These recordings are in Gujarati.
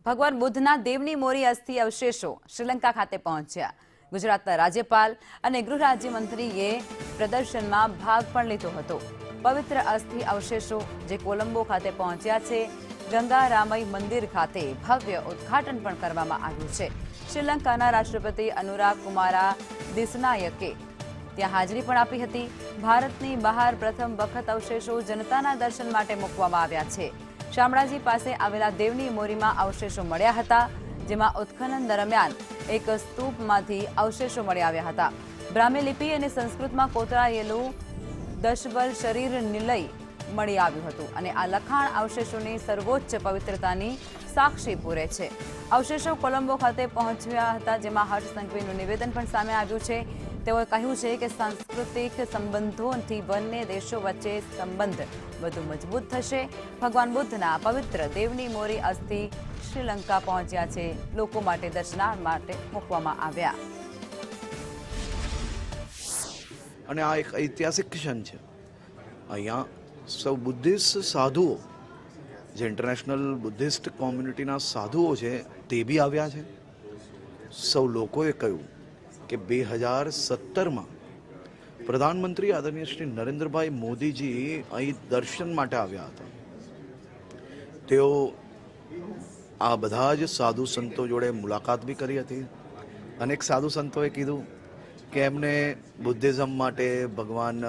ભગવાન બુદ્ધના દેવની મોરી અસ્થિ અવશેષો શ્રીલંકા ખાતે પહોંચ્યા। ગુજરાતના રાજ્યપાલ અને ગૃહ રાજ્યમંત્રીએ પ્રદર્શનમાં ભાગ પણ લીધો હતો। પવિત્ર અસ્થિ અવશેષો જે કોલંબો ખાતે પહોંચ્યા છે, ગંગારામય મંદિર ખાતે ભવ્ય ઉદ્ઘાટન પણ કરવામાં આવ્યું છે। શ્રીલંકાના રાષ્ટ્રપતિ અનુરાગ કુમારા દિસનાયકે ત્યાં હાજરી પણ આપી હતી। ભારતની બહાર પ્રથમ વખત અવશેષો જનતાના દર્શન માટે મૂકવામાં આવ્યા છે। શામળાજી પાસે આવેલા દેવની મોરીમાં અવશેષો મળ્યા હતા, જેમાં ઉત્ખનન દરમિયાન એક સ્તૂપમાંથી અવશેષો મળી આવ્યા હતા। બ્રાહ્મી લિપિ અને સંસ્કૃતમાં કોતરાયેલું દશબલ શરીર નિલય મળી આવ્યું હતું અને આ લખાણ અવશેષોની સર્વોચ્ચ પવિત્રતાની સાક્ષી પૂરે છે। અવશેષો કોલંબો ખાતે પહોંચ્યા હતા, જેમાં હર્ષ સંઘવીનું નિવેદન પણ સામે આવ્યું છે। તેઓએ કહ્યું છે કે સાંસ્કૃતિક સંબંધોથી બંને દેશો વચ્ચે સંબંધ વધુ મજબૂત થશે। ભગવાન બુદ્ધના પવિત્ર દેવની મોરી અસ્થિ શ્રીલંકા પહોંચ્યા છે, લોકો માટે દર્શનાર્થ માટે મૂકવામાં આવ્યા। અને આ એક ઐતિહાસિક ક્ષણ છે। અહીંયા સૌ બુદ્ધિસ્ટ સાધુઓ, જે ઇન્ટરનેશનલ બુદ્ધિસ્ટ કોમ્યુનિટીના સાધુઓ છે, તે બી આવ્યા છે। સૌ લોકોએ કહ્યું કે 2017માં પ્રધાનમંત્રી આદરણીય શ્રી નરેન્દ્રભાઈ મોદીજી અહીં દર્શન માટે આવ્યા હતા। તેઓ આ બધા જ સાધુ સંતો જોડે મુલાકાત બી કરી હતી। અનેક સાધુ સંતોએ કીધું કે એમને બુદ્ધિઝમ માટે, ભગવાન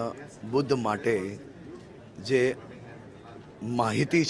બુદ્ધ માટે જે માહિતી